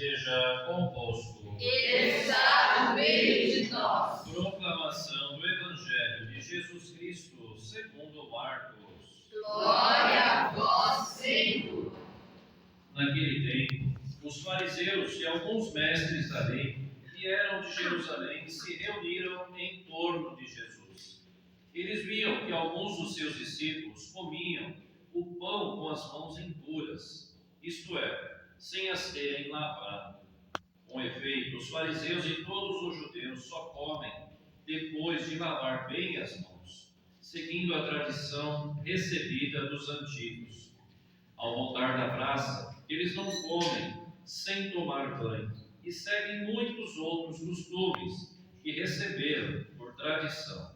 esteja convosco. Ele está no meio de nós. Proclamação do Evangelho de Jesus Cristo segundo Marcos. Glória a vós, Senhor. Naquele tempo, os fariseus e alguns mestres da lei que eram de Jerusalém se reuniram em torno de Jesus. Eles viam que alguns dos seus discípulos comiam o pão com as mãos impuras, isto é, sem as terem lavado. Com efeito, os fariseus e todos os judeus só comem depois de lavar bem as mãos, seguindo a tradição recebida dos antigos. Ao voltar da praça, eles não comem sem tomar banho e seguem muitos outros costumes que receberam por tradição.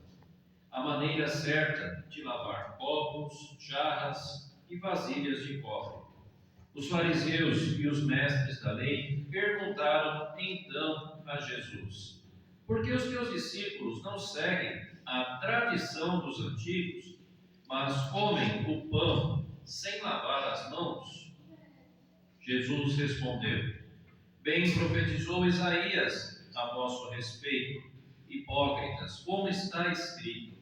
A maneira certa de lavar copos, jarras e vasilhas de cobre. Os fariseus e os mestres da lei perguntaram então a Jesus: por que os teus discípulos não seguem a tradição dos antigos, mas comem o pão sem lavar as mãos? Jesus respondeu: bem profetizou Isaías a vosso respeito, hipócritas, como está escrito: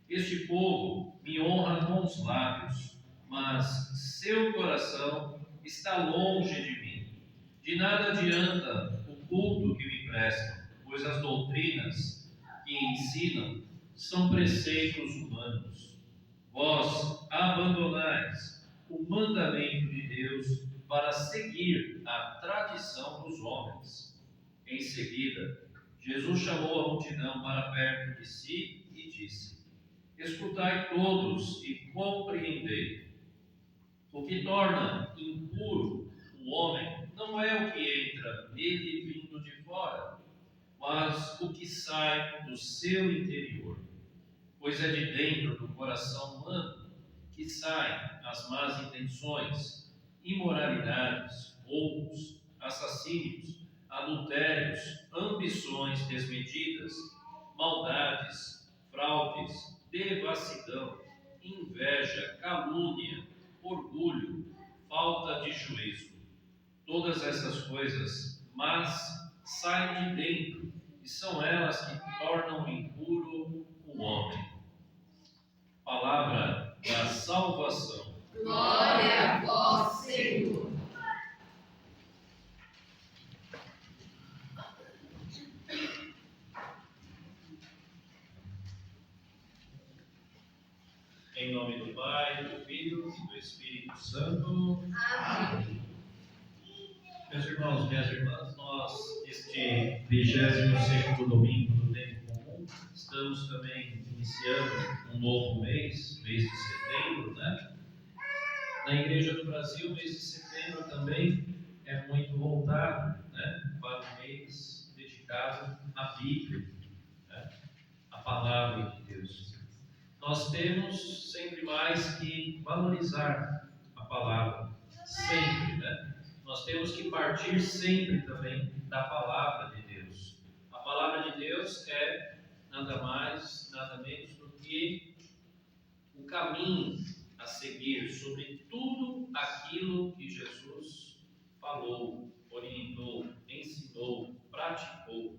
este povo me honra com os lábios, mas seu coração está longe de mim. De nada adianta o culto que me prestam, pois as doutrinas que ensinam são preceitos humanos. Vós abandonais o mandamento de Deus para seguir a tradição dos homens. Em seguida, Jesus chamou a multidão para perto de si e disse: escutai todos e compreendei. O que torna impuro o homem não é o que entra nele vindo de fora, mas o que sai do seu interior. Pois é de dentro do coração humano que saem as más intenções, imoralidades, roubos, assassínios, adultérios, ambições desmedidas, maldades, fraudes, devassidão, inveja, calúnia, orgulho, falta de juízo. Todas essas coisas más saem de dentro e são elas que tornam impuro o homem. Palavra da salvação. Glória a vós, Senhor. Em nome do Pai, do Filho e do Espírito Santo. Amém. Meus irmãos, minhas irmãs, nós, este 22º domingo do tempo comum, estamos também iniciando um novo mês de setembro, né? Na Igreja do Brasil, o mês de setembro também é muito voltado, né, para o mês dedicado à Bíblia, né, à Palavra de Deus. Nós temos sempre mais que valorizar a palavra, sempre, né? Nós temos que partir sempre também da palavra de Deus. A palavra de Deus é nada mais, nada menos do que o caminho a seguir sobre tudo aquilo que Jesus falou, orientou, ensinou, praticou,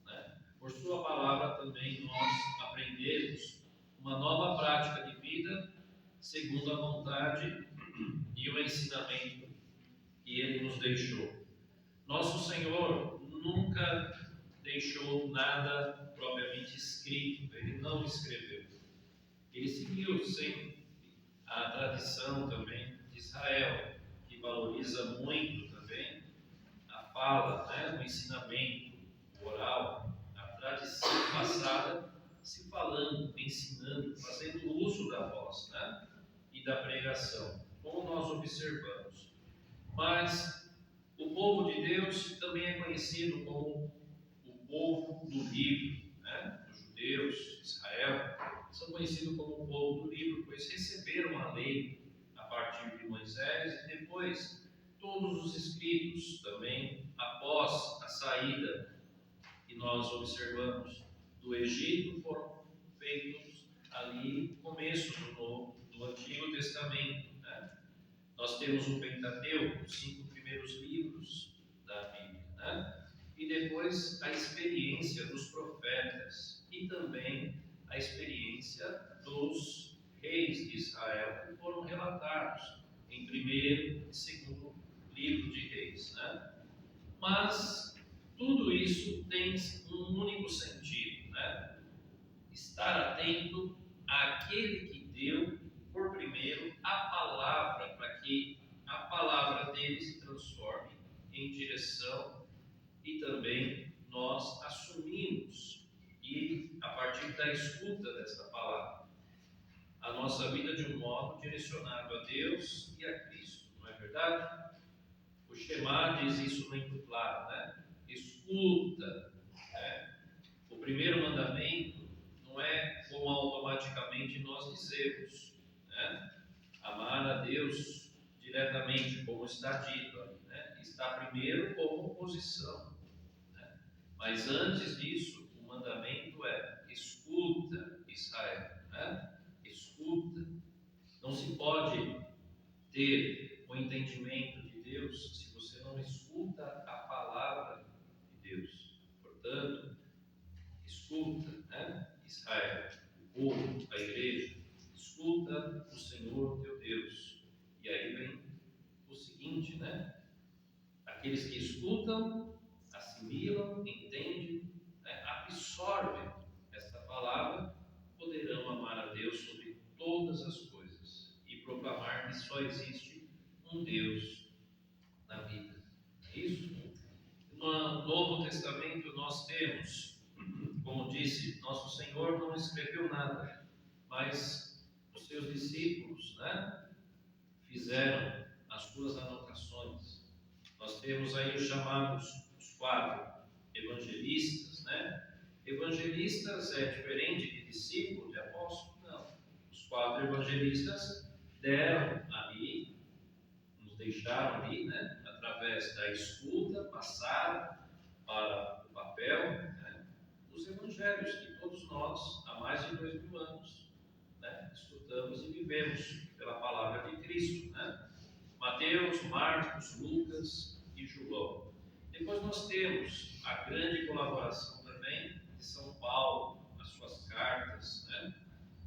né? Por sua palavra também nós aprendemos uma nova prática de vida segundo a vontade e o ensinamento que Ele nos deixou. Nosso Senhor nunca deixou nada propriamente escrito, Ele não escreveu. Ele seguiu sempre a tradição também de Israel, que valoriza muito também a fala, né, o ensinamento, o oral, a tradição passada, se falando, ensinando, fazendo uso da voz, né, e da pregação, como nós observamos. Mas o povo de Deus também é conhecido como o povo do livro, né? Os judeus, Israel, são conhecidos como o povo do livro, pois receberam a lei a partir de Moisés e depois todos os escritos também após a saída que nós observamos do Egito foram feitos ali no começo do Antigo Testamento, né? Nós temos o Pentateuco, os 5 primeiros livros da Bíblia. depois a experiência dos profetas e também a experiência dos reis de Israel, que foram relatados em primeiro e segundo livro de Reis, né? Mas tudo isso tem um único sentido, né? Estar atento àquele que deu por primeiro a palavra, para que a palavra dele se transforme em direção e também nós assumimos, e a partir da escuta desta palavra, a nossa vida de um modo direcionado a Deus e a Cristo, não é verdade? O Shema diz isso muito claro, né? Escuta, né? O primeiro mandamento não é como automaticamente nós dizemos, né? Amar a Deus diretamente, como está dito ali, né? Está primeiro como posição, né? Mas antes disso, o mandamento é: escuta, Israel, né? Escuta. Não se pode ter o entendimento de Deus se você não escuta a palavra de Deus. Portanto, escuta, né? Israel, o povo, a igreja, escuta o Senhor teu Deus. E aí vem o seguinte, né? Aqueles que escutam, assimilam, entendem, né? Absorvem esta palavra, poderão amar a Deus sobre todas as coisas e proclamar que só existe um Deus na vida. É isso? No Novo Testamento nós temos, como disse, nosso Senhor não escreveu nada, mas os seus discípulos, né, fizeram as suas anotações. Nós temos aí os chamados, os 4 evangelistas, né? Evangelistas é diferente de discípulo, de apóstolo? Não. Os 4 evangelistas deram ali, nos deixaram ali, né? Através da escuta, passaram para o papel, né? Os evangelhos que todos nós, há mais de 2000 anos, né? Escutamos e vivemos pela palavra de Cristo, né? Mateus, Marcos, Lucas e João. Depois nós temos a grande colaboração também de São Paulo, as suas cartas, né?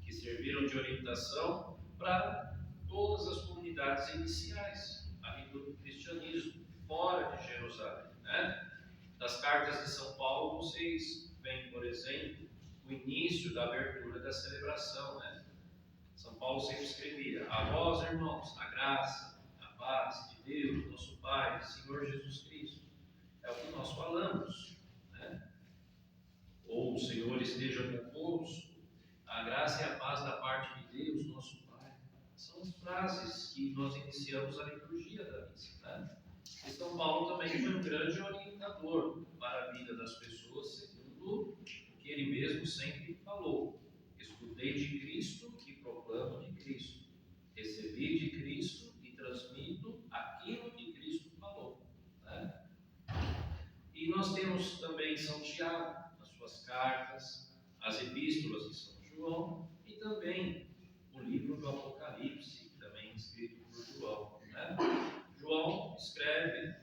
Que serviram de orientação para todas as comunidades iniciais ali do cristianismo, fora de Jerusalém, né? Das cartas de São Paulo, vocês veem, por exemplo, o início da abertura da celebração, né? São Paulo sempre escrevia: a vós, irmãos, a graça, a paz de Deus, nosso Pai, Senhor Jesus Cristo. É o que nós falamos, né? Ou o Senhor esteja convosco, a graça e a paz da parte de Deus, nosso Pai. São as frases que nós iniciamos a liturgia da missa, né? E São Paulo também foi um grande orientador para a vida das pessoas, segundo o que ele mesmo sempre falou: escutei de Cristo e proclamo de Cristo, recebi de Cristo e transmito aquilo que Cristo falou, né? E nós temos também São Tiago, nas suas cartas, as epístolas de São João e também o livro do Apocalipse, também escrito por João, né? João escreve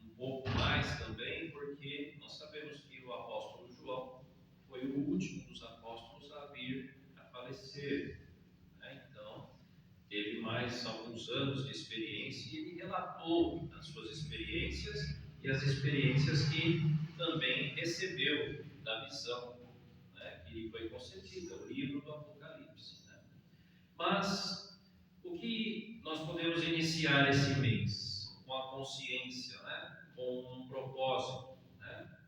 um pouco mais também, porque nós sabemos que o apóstolo João foi o último dos apóstolos a vir a falecer, né? Então, teve mais alguns anos de experiência e ele relatou as suas experiências e as experiências que também recebeu da visão, né, que lhe foi concedida, o livro do Apocalipse, né? Mas o que nós podemos iniciar esse mês com a consciência, né, com um propósito, né?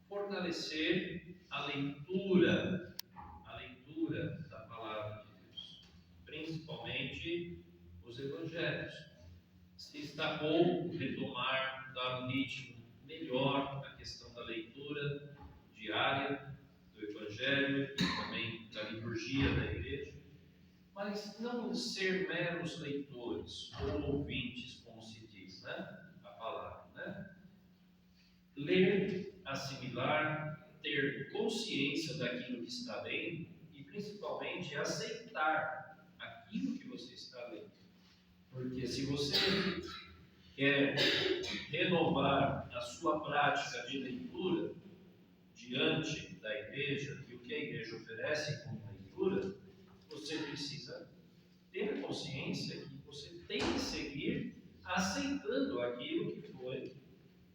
Fortalecer a leitura da palavra de Deus, principalmente os evangelhos. Se está pouco, retomar, dar um ritmo melhor à questão da leitura diária do Evangelho e também da liturgia da igreja, mas não ser meros leitores ou ouvintes, como se diz, né? A palavra, né? Ler, assimilar, ter consciência daquilo que está lendo e principalmente aceitar aquilo que você está lendo. Porque se você quer renovar a sua prática de leitura diante da igreja e o que a igreja oferece como leitura, você precisa ter consciência que você tem que seguir aceitando aquilo que foi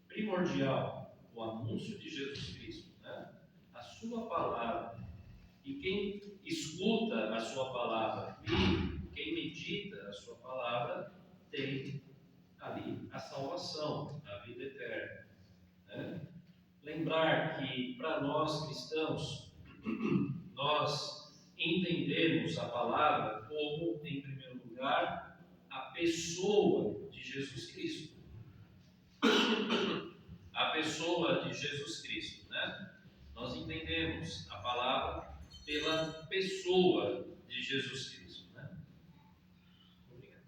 primordial, o anúncio de Jesus Cristo, né? A sua palavra. E quem escuta a sua palavra e quem medita a sua palavra tem ali a salvação, a vida eterna, né? Lembrar que para nós cristãos, nós entendemos a palavra como, em primeiro lugar, a pessoa de Jesus Cristo. A pessoa de Jesus Cristo, né? Nós entendemos a palavra pela pessoa de Jesus Cristo, né? Obrigado.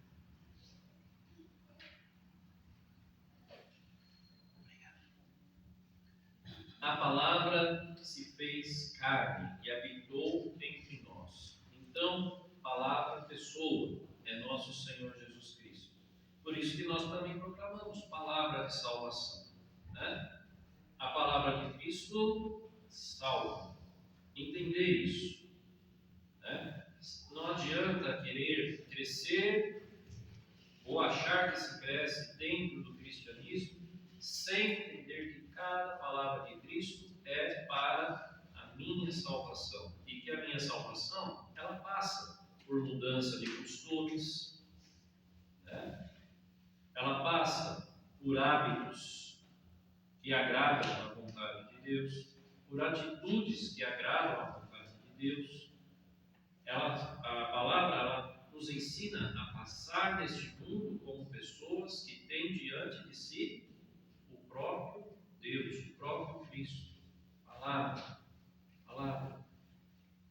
A palavra se fez carne e habitou entre nós. Então, palavra, pessoa, é nosso Senhor Jesus Cristo. Por isso que nós também proclamamos palavra de salvação, né? A palavra de Cristo salva. Entender isso, né? Não adianta querer crescer ou achar que se cresce dentro do cristianismo sem entender que cada palavra de Cristo é para a minha salvação e que a minha salvação ela passa por mudança de costumes, né? Ela passa por hábitos que agradam a vontade de Deus, por atitudes que agradam a vontade de Deus. A palavra ela nos ensina a passar neste mundo como pessoas que têm diante de si o próprio Deus, o próprio Cristo. Palavra, palavra.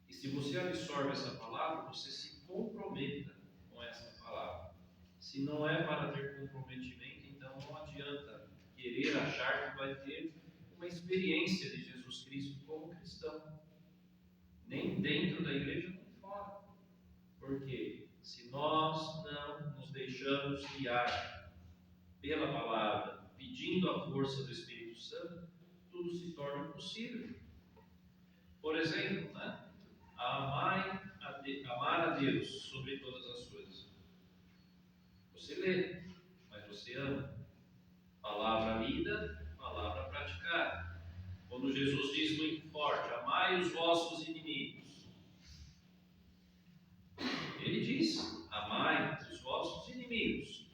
E se você absorve essa palavra, você se comprometa com essa palavra. Se não é para ter comprometimento, então não adianta querer achar que vai ter uma experiência de Jesus Cristo como cristão, nem dentro da igreja, nem fora. Porque se nós não nos deixamos guiar pela palavra, pedindo a força do Espírito Santo, tudo se torna possível. Por exemplo, né? Amar a Deus sobre todas as coisas. Você lê, mas você ama. Palavra lida, palavra praticada. Quando Jesus diz muito forte, amai os vossos inimigos. Ele diz, amai os vossos inimigos.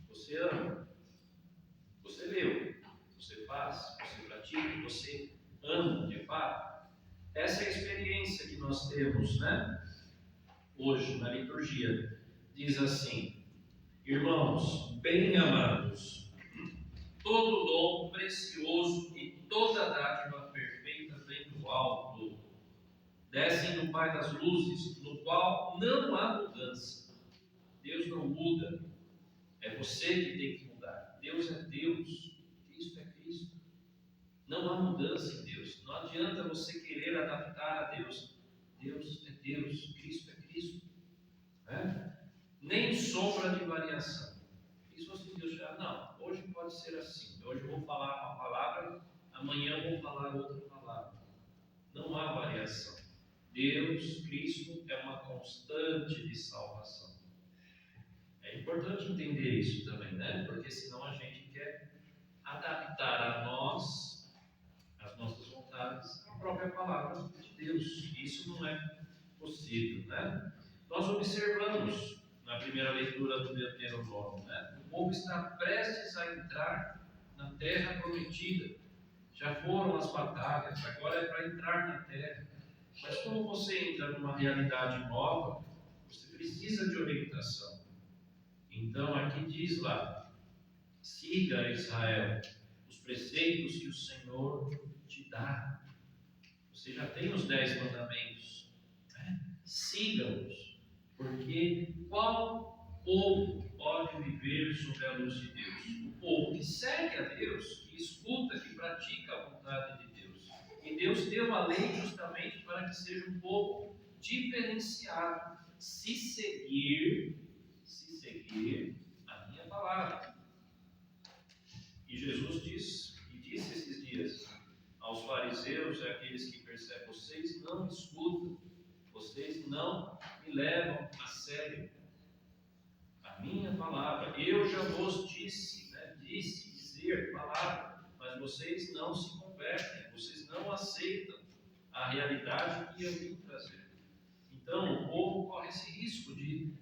Você ama. Você leu. Você faz. Você pratica. Você ama de fato. Essa é a experiência que nós temos, né? Hoje, na liturgia. Diz assim, irmãos, bem amados, todo dom precioso e toda dádiva perfeita vem do alto, descem do Pai das luzes, no qual não há mudança. Deus não muda, é você que tem que mudar. Deus é Deus, Cristo é Cristo. Não há mudança em Deus. Não adianta você querer adaptar a Deus. Deus é Deus, Cristo é Cristo. Né? Nem sombra de variação. Isso você Deus já, não, hoje pode ser assim. Hoje eu vou falar uma palavra, amanhã eu vou falar outra palavra. Não há variação. Deus, Cristo, é uma constante de salvação. É importante entender isso também, né? Porque senão a gente quer adaptar a nós, as nossas vontades, a própria palavra de Deus. Isso não é possível, né? Nós observamos na primeira leitura do Deuteronômio, né? O povo está prestes a entrar na terra prometida. Já foram as batalhas, agora é para entrar na terra. Mas como você entra numa realidade nova, você precisa de orientação. Então aqui diz lá, siga Israel, os preceitos que o Senhor te dá. Você já tem os 10 mandamentos, né? Siga-os, porque qual povo pode viver sob a luz de Deus? O povo que segue a Deus, que escuta, que pratica a vontade de Deus. E Deus deu a lei justamente para que seja um povo diferenciado, se seguir a minha palavra. Jesus disse esses dias aos fariseus e àqueles que percebem: vocês não me escutam, vocês não me levam a sério a minha palavra. Eu já vos disse, dizer palavra, mas vocês não se convertem, vocês não aceitam a realidade que eu vim trazer. Então, o povo corre esse risco de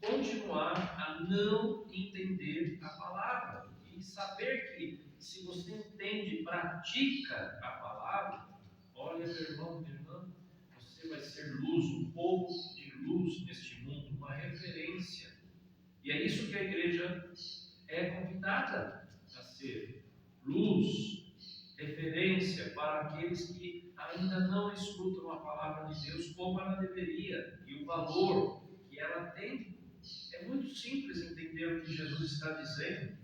continuar a não entender a palavra e saber que, se você entende e pratica a palavra, olha, meu irmão, minha irmã, você vai ser luz, um povo de luz neste mundo, uma referência. E é isso que a igreja é convidada a ser: luz, referência para aqueles que ainda não escutam a palavra de Deus como ela deveria, e o valor que ela tem. É muito simples entender o que Jesus está dizendo.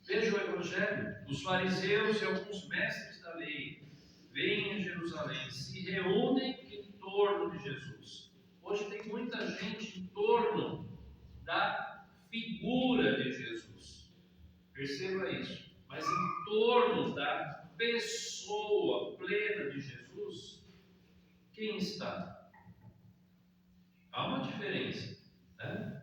Veja o Evangelho: os fariseus e alguns mestres da lei vêm em Jerusalém, se reúnem em torno de Jesus. Hoje tem muita gente em torno da figura de Jesus. Perceba isso. Mas em torno da pessoa plena de Jesus, quem está? Há uma diferença, né?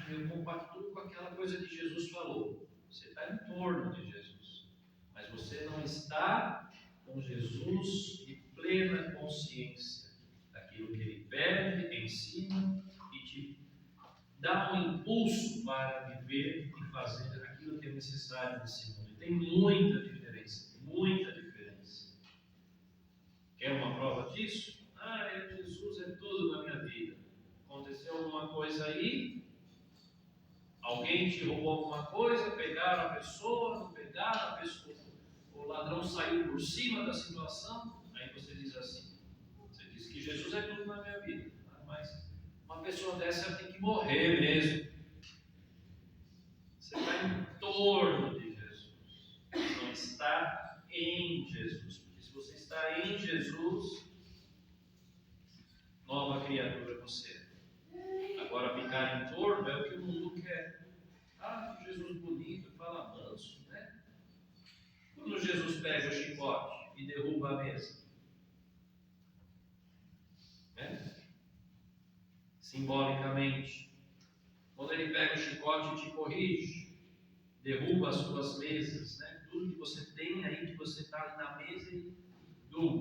Eu compactuo com aquela coisa que Jesus falou. Você está em torno de Jesus, mas você não está com Jesus de plena consciência daquilo que Ele pede, ensina e te dá um impulso para viver e fazer aquilo que é necessário nesse mundo. E tem muita diferença, muita diferença. Quer uma prova disso? Jesus é tudo na minha vida. Aconteceu alguma coisa aí, alguém te roubou alguma coisa, pegaram a pessoa, não pegaram a pessoa, o ladrão saiu por cima da situação, aí você diz assim: você diz que Jesus é tudo na minha vida, mas uma pessoa dessa tem que morrer mesmo. Você está em torno de Jesus, não está em Jesus, porque se você está em Jesus, nova criatura você é. Agora, ficar em torno é o que o mundo quer. Que Jesus bonito, fala manso, né? Quando Jesus pega o chicote e derruba a mesa, né? Simbolicamente, quando ele pega o chicote e te corrige, derruba as suas mesas, né? Tudo que você tem aí, que você está ali na mesa e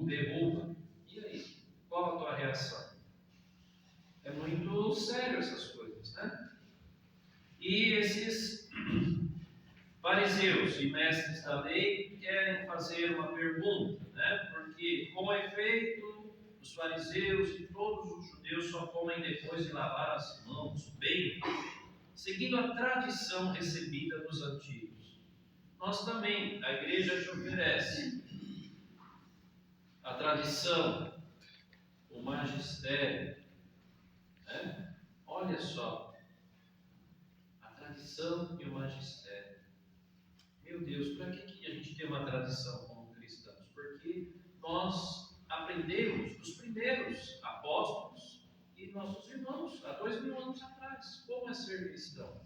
derruba. E aí? Qual a tua reação? É muito sério essas coisas, né? E esses fariseus e mestres da lei querem fazer uma pergunta, né? Porque, com efeito, os fariseus e todos os judeus só comem depois de lavar as mãos bem, seguindo a tradição recebida dos antigos. Nós também, a igreja te oferece a tradição, o magistério, né? Olha só, a tradição e o magistério. Meu Deus, para que a gente tem uma tradição como cristãos? Porque nós aprendemos dos primeiros apóstolos e nossos irmãos, há 2000 anos atrás, como é ser cristão.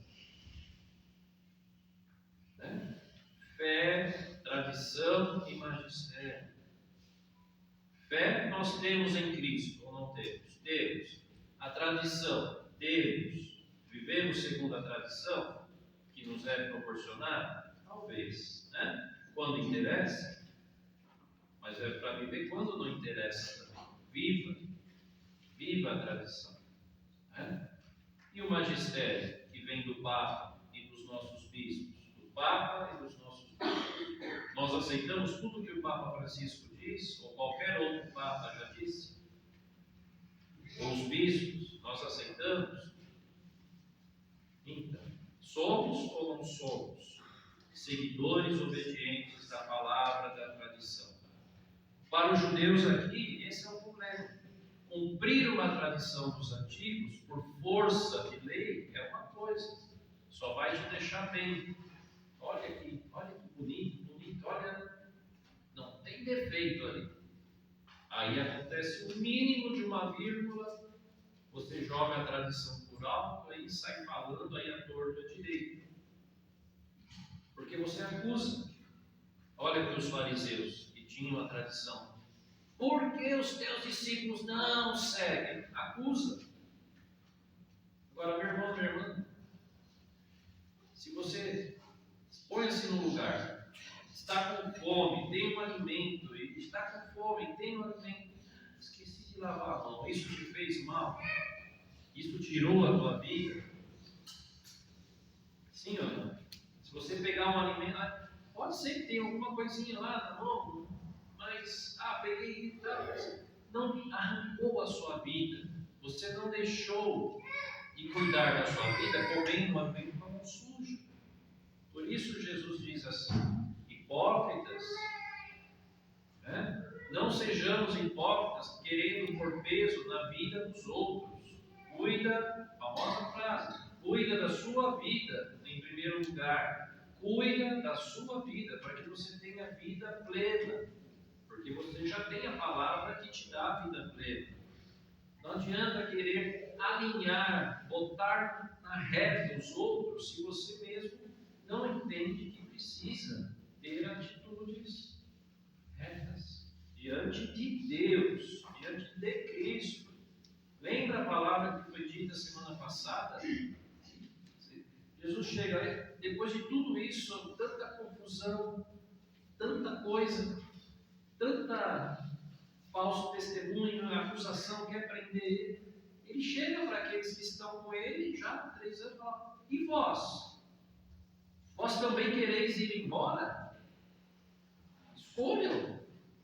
Né? Fé, tradição e magistério. Fé nós temos em Cristo, ou não temos? Temos. A tradição, temos. Vivemos segundo a tradição que nos é proporcionada? Talvez, né? Quando interessa, mas é para viver quando não interessa também. Viva a tradição. Né? E o magistério, que vem do Papa e dos nossos bispos, do Papa e dos nossos bispos. Nós aceitamos tudo que o Papa Francisco diz, ou qualquer outro Papa já disse, ou os bispos, nós aceitamos. Então, somos ou não somos seguidores obedientes da palavra, da tradição? Para os judeus aqui, esse é o problema. Cumprir uma tradição dos antigos por força de lei é uma coisa, só vai te deixar bem. Olha aqui, olha que bonito, olha, não tem defeito ali. Aí acontece o mínimo de uma vírgula, você joga a tradição por alto, aí sai falando aí a torta direita. Porque você acusa. Olha que os fariseus, que tinham a tradição. Por que os teus discípulos não seguem? Acusa. Agora, meu irmão, minha irmã, se você põe-se no lugar, está com fome, tem um alimento, e está com fome, tem um alimento, esqueci de lavar a mão, isso te fez mal? Isso tirou a tua vida? Sim ou não? Se você pegar um alimento, pode ser que tenha alguma coisinha lá na mão, mas, peguei e tal, não arrancou a sua vida, você não deixou de cuidar da sua vida comendo um alimento com a mão suja. Por isso Jesus diz assim, hipócritas, né? Não sejamos hipócritas querendo pôr peso na vida dos outros. Cuida, famosa frase, cuida da sua vida em primeiro lugar. Cuida da sua vida para que você tenha vida plena. Porque você já tem a palavra que te dá a vida plena. Não adianta querer alinhar, botar na reta os outros se você mesmo não entende que precisa ter atitudes retas diante de Deus, diante de Cristo. Lembra a palavra que foi dita semana passada? Jesus chega aí, depois de tudo isso, tanta confusão, tanta coisa, tanta falso testemunho, acusação, quer prender ele. Ele chega para aqueles que estão com ele já há 3 anos e fala: e vós? Vós também quereis ir embora? Escolham.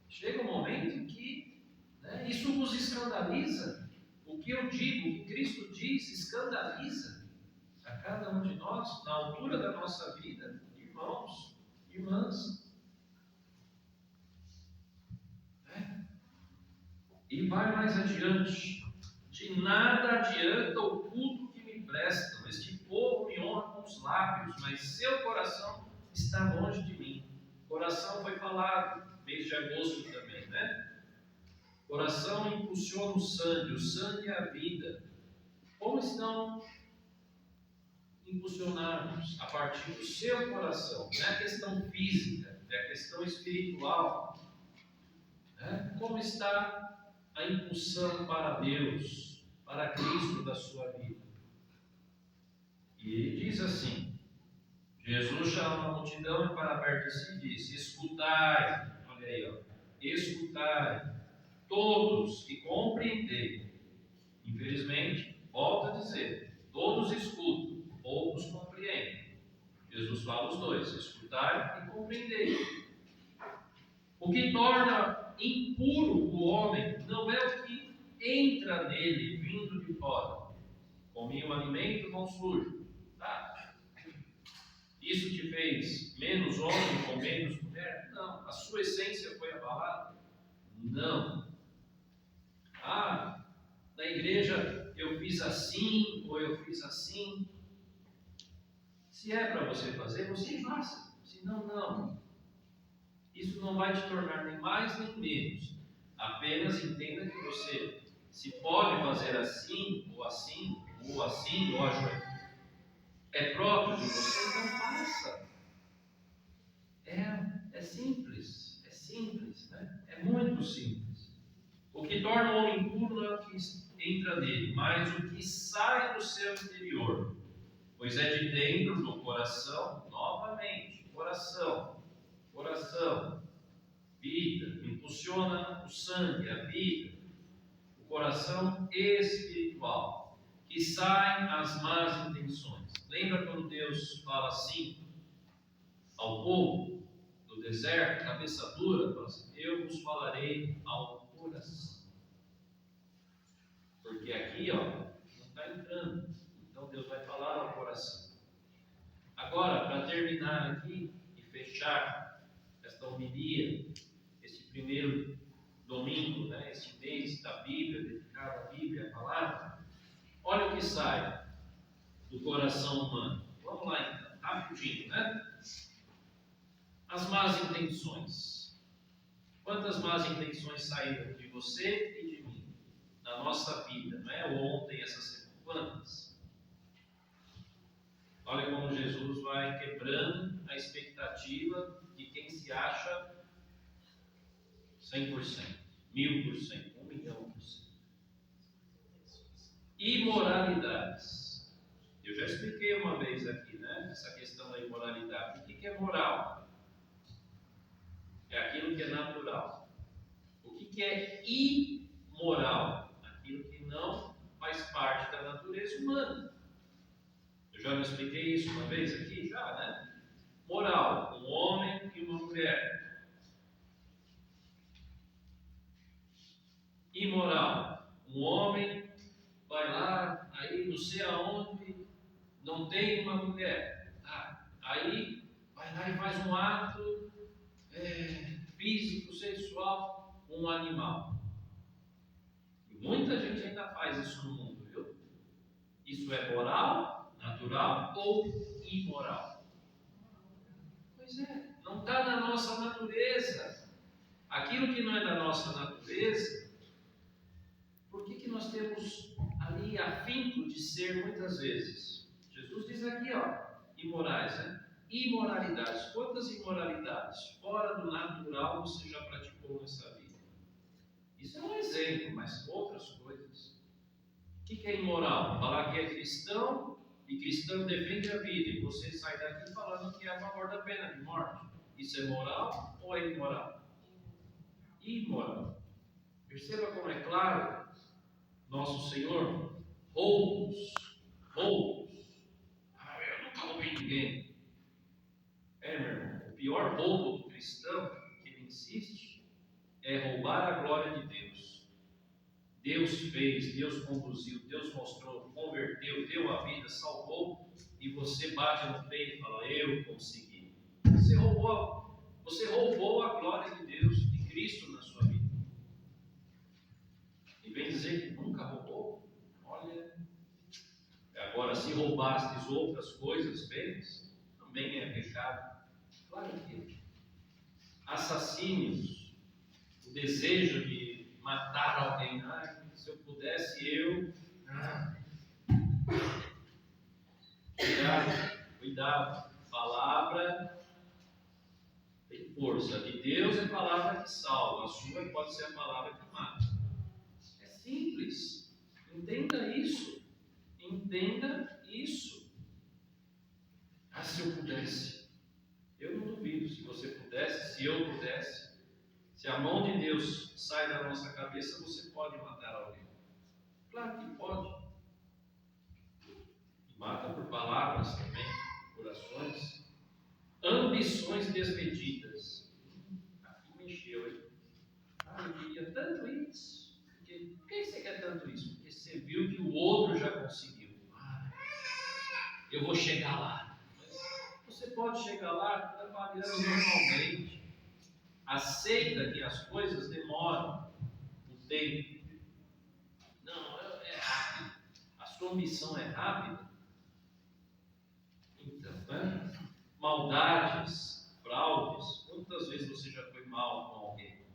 Chega um momento em que isso vos escandaliza. O que eu digo, o que Cristo diz, escandaliza a cada um de nós, na altura da nossa vida, irmãos, irmãs. E vai mais adiante. De nada adianta o culto que me prestam. Este povo me honra com os lábios, mas seu coração está longe de mim. Coração foi falado, mês de agosto também, né? Coração impulsiona o sangue é a vida. Como estão impulsionados a partir do seu coração? Não é a questão física, é a questão espiritual. Como está a impulsão para Deus, para Cristo da sua vida? E ele diz assim, Jesus chama a multidão e para perto de si diz: escutai, olha aí, escutai, todos e compreendei. Infelizmente, volto a dizer, todos escutam, poucos compreendem. Jesus fala os dois, escutai e compreendei. O que torna impuro o homem não é o que entra nele vindo de fora. Comi um alimento com sujo. Isso te fez menos homem ou menos mulher? Não. A sua essência foi abalada? Não. Na igreja eu fiz assim ou eu fiz assim. Se é para você fazer, você faça. Se não, não. Isso não vai te tornar nem mais nem menos. Apenas entenda que você se pode fazer assim, ou assim, ou assim, lógico. É próprio de você, então faça. É simples, né? É muito simples. O que torna o homem impuro não é o que entra nele, mas o que sai do seu interior. Pois é de dentro do coração, novamente, coração, vida, impulsiona o sangue, a vida, o coração espiritual, que saem as más intenções. Lembra quando Deus fala assim ao povo do deserto, cabeça dura, fala assim: eu vos falarei ao coração. Porque aqui, não está entrando. Então Deus vai falar ao coração. Agora, para terminar aqui e fechar esta homilia, este primeiro domingo, este mês da Bíblia, dedicado à Bíblia, à palavra, olha o que sai do coração humano. Vamos lá então, rapidinho, As más intenções. Quantas más intenções saíram de você e de mim, na nossa vida, Ontem, essa semana, quantas? Olha como Jesus vai quebrando a expectativa de quem se acha 100%, 1000%, 1.000.000%. Imoralidades. Eu já expliquei uma vez aqui, né? Essa questão da imoralidade. O que é moral? É aquilo que é natural. O que é imoral? Aquilo que não faz parte da natureza humana. Eu já me expliquei isso uma vez aqui, já, né? Moral, um homem e uma mulher. Imoral, um homem vai lá, aí não sei aonde, não tem uma mulher. Aí vai lá e faz um ato físico, sexual com um animal. E muita gente ainda faz isso no mundo, viu? Isso é moral, natural ou imoral? Pois é, não está na nossa natureza. Aquilo que não é da nossa natureza, por que nós temos ali afinco de ser muitas vezes? Jesus diz aqui, imorais, né? Imoralidades. Quantas imoralidades fora do natural você já praticou nessa vida? Isso é um exemplo, mas outras coisas. O que é imoral? Falar que é cristão e cristão defende a vida e você sai daqui falando que é a favor da pena de morte. Isso é moral ou é imoral? Imoral. Perceba como é claro, nosso Senhor, roubos. Eu nunca roubei ninguém. Meu irmão, o pior roubo do cristão que ele insiste é roubar a glória de Deus. Deus fez, Deus conduziu, Deus mostrou, converteu, deu a vida, salvou, e você bate no peito e fala, eu consegui. Você roubou a glória de Deus, de Cristo na sua vida. E vem dizer que nunca roubou? Olha, agora se roubastes outras coisas, bens, também é pecado. Claro que assassínios, o desejo de matar alguém, se eu pudesse eu... Cuidado, palavra tem força, de Deus é palavra que salva, a sua pode ser a palavra que mata. É simples, entenda isso. Se eu pudesse, eu não duvido, se você pudesse, se eu pudesse, se a mão de Deus sai da nossa cabeça, você pode matar alguém. Claro que pode. E mata por palavras também, por ações. Ambições desmedidas. Aqui mexeu, hein? Eu queria tanto isso. Por que você quer tanto isso? Porque você viu que o outro já conseguiu. Eu vou chegar lá. Mas você pode chegar lá trabalhando normalmente. Aceita que as coisas demoram o tempo. Não, é rápido. A sua missão é rápida. Então, né? Maldades, fraudes. Quantas vezes você já foi mal com alguém?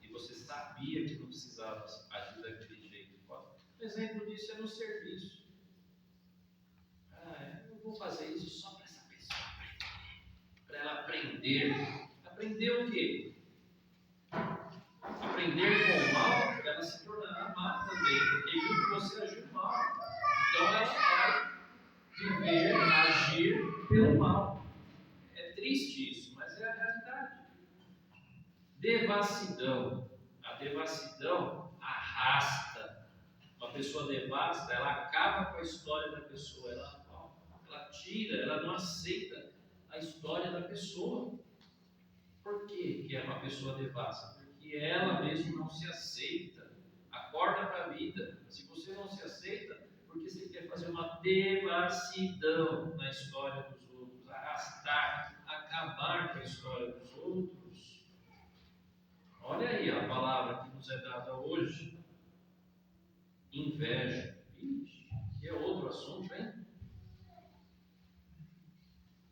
E você sabia que não precisava agir daquele jeito? Um exemplo disso é no serviço. Eu vou fazer isso só para essa pessoa aprender. Para ela aprender. Aprender o quê? Aprender com o mal para ela se tornar má também. Porque viu que você agiu mal. Então ela vai viver, agir pelo mal. É triste isso, mas é a realidade. Devassidão. A devassidão arrasta. Uma pessoa devasta, ela acaba com a história da pessoa. Ela tira, ela não aceita a história da pessoa. Por que é uma pessoa devassa? Porque ela mesma não se aceita. Acorda para a vida. Se você não se aceita, porque você quer fazer uma devassidão na história dos outros, arrastar, acabar com a história dos outros. Olha aí a palavra que nos é dada hoje. Inveja. Ixi, que é outro assunto, hein?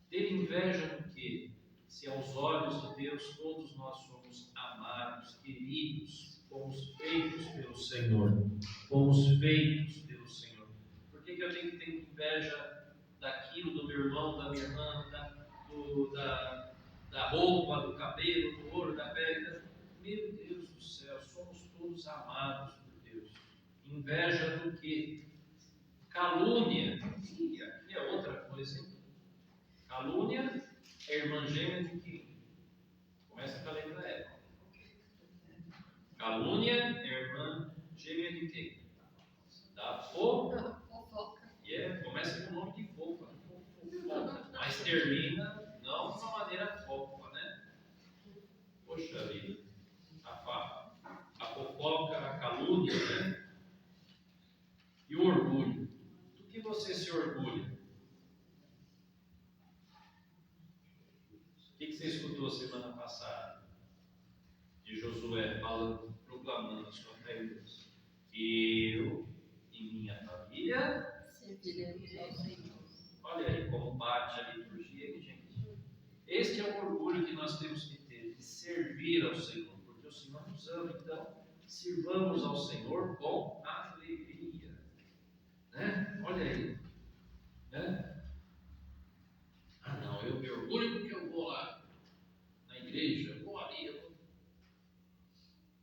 Ter inveja do quê? Se aos olhos de Deus todos nós somos amados, queridos, fomos feitos pelo Senhor. Fomos feitos pelo Senhor. Por que eu tenho que ter inveja daqui? daquilo, do meu irmão, da minha irmã, da roupa, do cabelo, do ouro, da pele. Meu Deus do céu, somos todos amados por Deus. Inveja do quê? Calúnia. E aqui é outra coisa, hein? Calúnia é irmã gêmea de quem? Começa com a letra E. Calúnia é irmã gêmea de quem? Da fofoca. Começa com o nome de fofa. Mas termina não de uma maneira fofa, né? Poxa vida. A fofoca, a calúnia, né? E o orgulho. Do que você se orgulha? O que você escutou semana passada? De Josué falando, proclamando a sua fé em Deus. Eu e minha família serviremos ao Senhor. Olha aí como bate a liturgia, hein, gente? Este é o orgulho que nós temos que ter, de servir ao Senhor, porque o Senhor nos ama, então sirvamos ao Senhor com alegria. Né? Olha aí. Né? Ah não, eu me orgulho porque eu vou lá na igreja, eu vou ali, eu vou...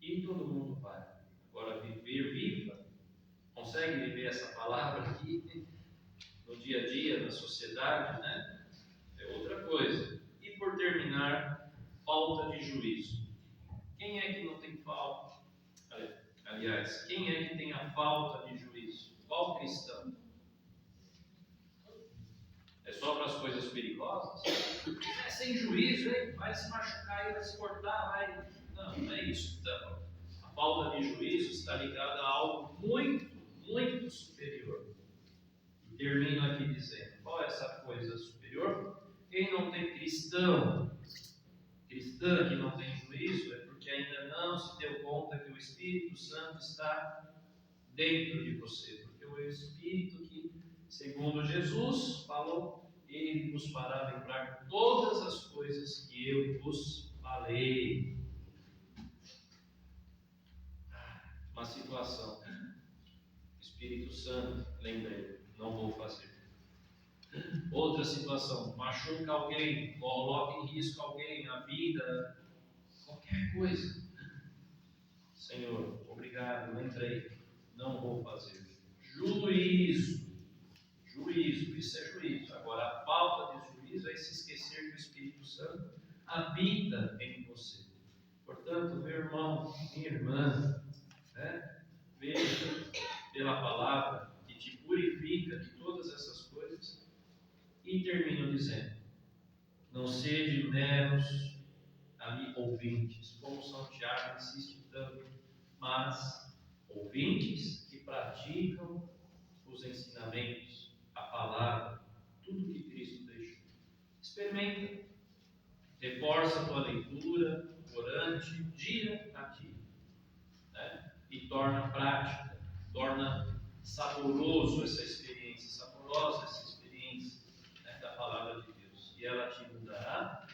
E todo mundo vai. Agora viver viva, consegue viver essa palavra aqui no dia a dia, na sociedade, né? É outra coisa. E por terminar, falta de juízo. Quem é que não tem falta? Aliás, quem é que tem a falta de juízo? Qual cristão? É só para as coisas perigosas? É sem juízo, hein? Vai se machucar, vai se cortar, vai... Não é isso. Então, a falta de juízo está ligada a algo muito, muito superior. E termino aqui dizendo, qual é essa coisa superior? Quem não tem cristã que não tem juízo, é porque ainda não se deu conta que o Espírito Santo está dentro de você. Porque o Espírito que, segundo Jesus falou, ele vos fará lembrar todas as coisas que eu vos falei. Uma situação. Espírito Santo, lembrei, não vou fazer. Outra situação, machuca alguém, coloca em risco alguém, a vida, qualquer coisa. Senhor, obrigado, lembrei, não vou fazer. Juízo, isso é juízo. Agora, a falta de juízo é se esquecer que o Espírito Santo habita em você. Portanto, meu irmão, minha irmã, né? Veja pela palavra que te purifica de todas essas coisas. E termino dizendo, não sede meros ouvintes, como São Tiago insiste tanto, mas ouvintes que praticam os ensinamentos, a palavra, tudo que Cristo deixou. Experimenta, reforça a tua leitura, orante, dia a dia, né? E torna prática, torna saborosa essa experiência, né, da palavra de Deus, e ela te mudará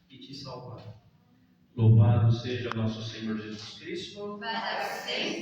e te salvará. Louvado seja nosso Senhor Jesus Cristo. Para sempre.